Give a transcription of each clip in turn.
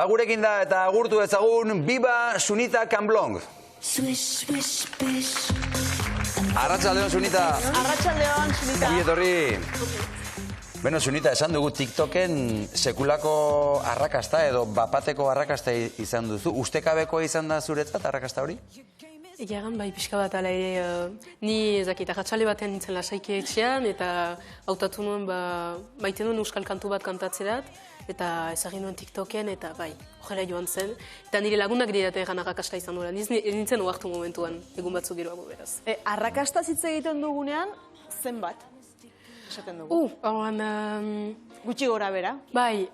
Gurekin da eta agurtu ezagun, Viva Sunita Camblong. Arratsaldeon, Sunita. Arratsaldeon, Sunita. Ongi etorri. Bueno, Sunita, esan dugu TikToken sekulako arrakasta edo bapateko arrakasta izan duzu. Ustekabeko izan da zuretzat arrakasta hori? Egeran, bai, pixka bat ala ere, ni ezakit, arratsalde batean nintzen lasaike etxean, eta hautatu nuen, maite nuen euskal kantu bat kantatzerat, eta ezagin nuen TikToken, eta bai, horrela joan zen. Eta nire lagunak dira egan arrakasta izan duela, nintzen oartu momentuan, egun batzuk geroago beraz. Arrakasta hitz egiten dugunean, zenbat? Esaten dugu. Gutxi gora bera? Bai,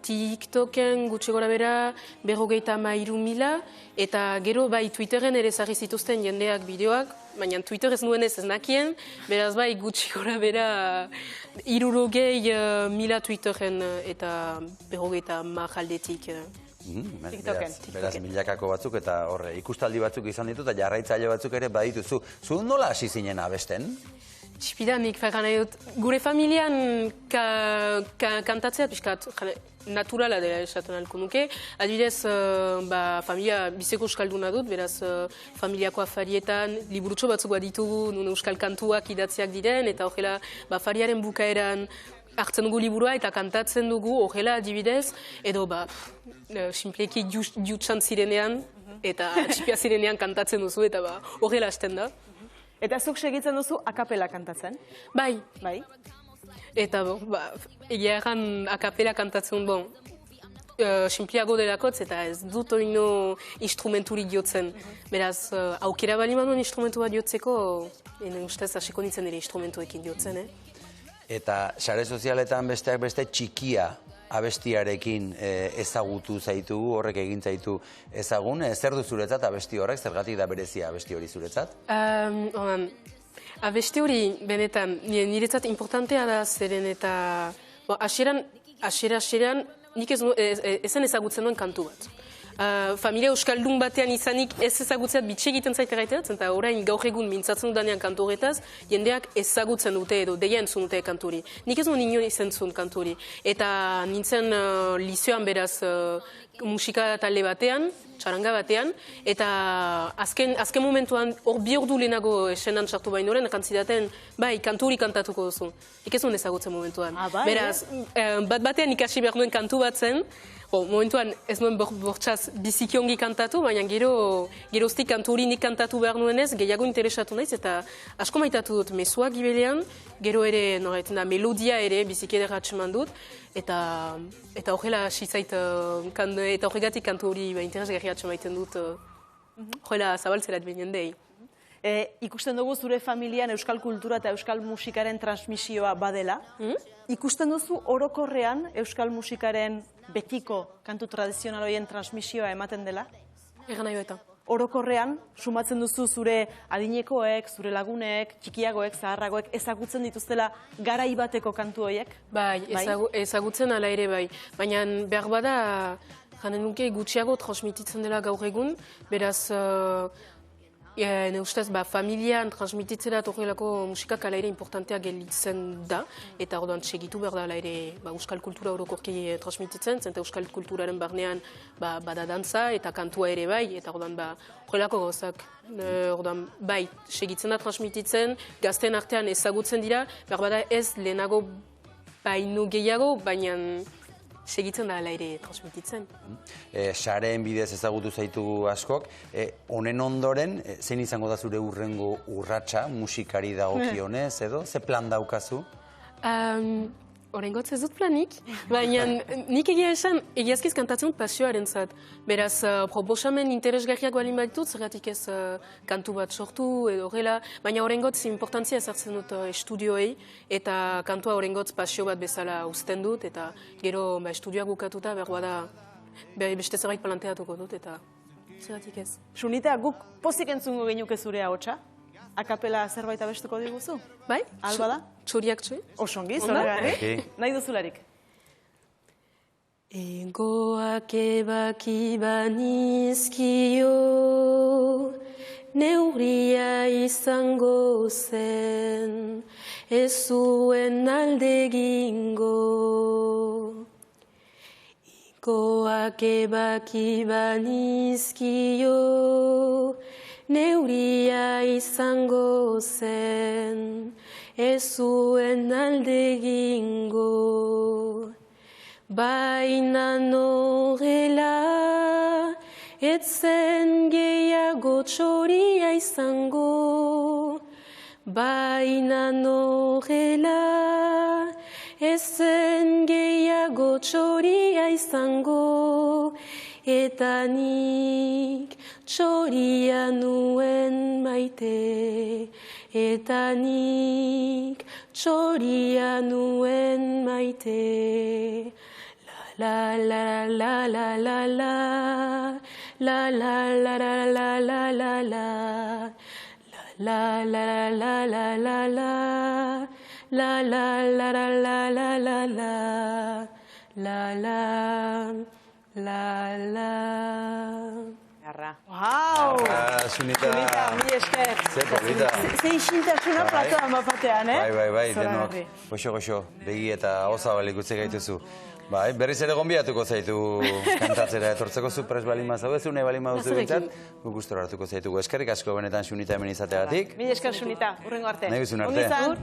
TikToken gutxi gora bera 53.000, eta gero bai Twitteren ere ezarri zituzten jendeak bideoak, baina Twitter ez nuenez ez nakien, beraz bai gutxi gora bera 60.000 Twitteren eta 50 aldetik. Beraz, milakako batzuk eta horre, ikustaldi batzuk izan ditu eta jarraitzaile batzuk ere badituzu. Zu nola hasi zinen abesten? Txipidanik, gure familian kantatzea pixkat naturala dela esaten alko nuke. Adibidez, familia bizeko euskalduna dut, beraz familiako afarietan liburutxo batzuk baditugu, nun euskal kantuak idatziak diren, eta horrela afariaren bukaeran hartzen dugu liburua eta kantatzen dugu horrela adibidez, edo simpleki jutsan zirenean eta txipia zirenean kantatzen duzu eta horrela hasten da. Eta zuk segitzen duzu akapela kantatzen? Bai. Eta egia erran akapela kantatzen, simpliago delakotz eta ez dut oino instrumenturik jotzen. Beraz, aukera bali manuen instrumentu bat jotzeko, ustez hasiko nintzen ere instrumentuekin jotzen. Eta sare sozialetan besteak beste txikia abestiarekin ezagutu zaitugu, horrek egin zaitu ezagun. Zer du zuretzat abesti horrek, zergatik da berezia abesti hori zuretzat? Abesti hori, benetan, niretzat importantea da zeren eta hasieran nik ezen ezagutzen duen kantu bat. Familia euskaldun batean izanik ez ezagutzeat bitxe egiten zait erraiteatzen, eta orain gaur egun mintzatzen dudanean kantu horretaz, jendeak ezagutzen dute edo deia entzun dute kanturi. Nik ez nuen inoen izentzun kanturi. Eta nintzen liceoan beraz musika talde batean, txaranga batean, eta azken momentuan hor bi ordu lehenago esenan sartu bainoren, ekantzidaten, bai, kanturi kantatuko duzu. Nik ez nuen ezagutzen momentuan. Beraz, batean ikasi behar nuen kantu bat zen, momentuan ez nuen bortxaz biziki ongi kantatu, baina geroztik kanturi nik kantatu behar nuenez, gehiago interesatu naiz, eta asko maitatu dut mezuak gibelean, gero ere, melodia ere biziki edera atseman dut, eta horrela sizait, eta horregatik kantu hori interesgarri atsemaiten dut, horrela zabaltzerat behinen dei. Ikusten dugu zure familian euskal kultura eta euskal musikaren transmisioa badela. Ikusten duzu orokorrean euskal musikaren betiko kantu tradizional horien transmisioa ematen dela? Egan nahi beta. Orokorrean, sumatzen duzu zure adinekoek, zure lagunek, txikiagoek, zaharragoek, ezagutzen dituztela garai bateko kantu horiek? Bai, ezagutzen ala ere bai. Baina behar bada, janen nuke gutxiago transmititzen dela gaur egun, beraz, ne ustez, familian transmititzera horrelako musikak ala ere importantea gelditzen da, eta orduan segitu behar da ala ere euskal kultura orokorki transmititzen, zenta euskal kulturaren barnean bada dantza eta kantua ere bai, eta orduan horrelako gauzak, orduan bai, segitzen da transmititzen, gazten artean ezagutzen dira, behar bada ez lehenago baino gehiago, baina segitzen da ala ere transmititzen. Sareen bidez ezagutu zaitugu askok. Honen ondoren, zein izango da zure urrengo urratsa musikari dagokionez edo? Ze plan daukazu? Horrengotz ez dut planik, baina nik egia esan egiazkiz kantatzen dut pasioaren zat. Beraz, proposamen interesgarriak balin baditut, zergatik ez kantu bat sortu edo horrela, baina horrengotz importantzia ezartzen dut estudioei, eta kantua horrengotz pasio bat bezala uzten dut, eta gero estudioak bukatuta behar bada beste zerbait planteatuko dut, eta zergatik ez. Sunita, guk pozik entzungo genuke zure ahotsa? Akapela zerbait abestuko diguzu? Bai? Alba da? Txoriak txoi? Osongi, zoregatik. Nahi duzularik. Egoak ebaki banizkio, neuria izango zen, ez zuen alde gingo. Goak ebaki banizkio, neuria izango zen, ez zuen alde egingo. Baina norela, etzen gehiago txoria izango. Baina norela, ezen gehiago txoria izango, eta nik txoria nuen maite, eta nik txoria nuen maite. La la la la la la, la la la la la la la la, la la la la la la. La la la la la la la la, la la la. Wow! Sunita. Sunita, mi esker. Ze polita. Ze isiltasuna platoa mapatean, Bai, denok. Goxo, begi eta oza balik utzi gaituzu. Bai, berriz ere gonbiatuko zaitu kantatzera etortzeko zu prest balin mazau, ez une balin maduzu bintzat, guk gustora hartuko zaitugu. Eskerrik asko benetan Sunita hemen izateagatik. Mi esker Sunita, urrengo arte. Nahi bizun arte. Ongi izan.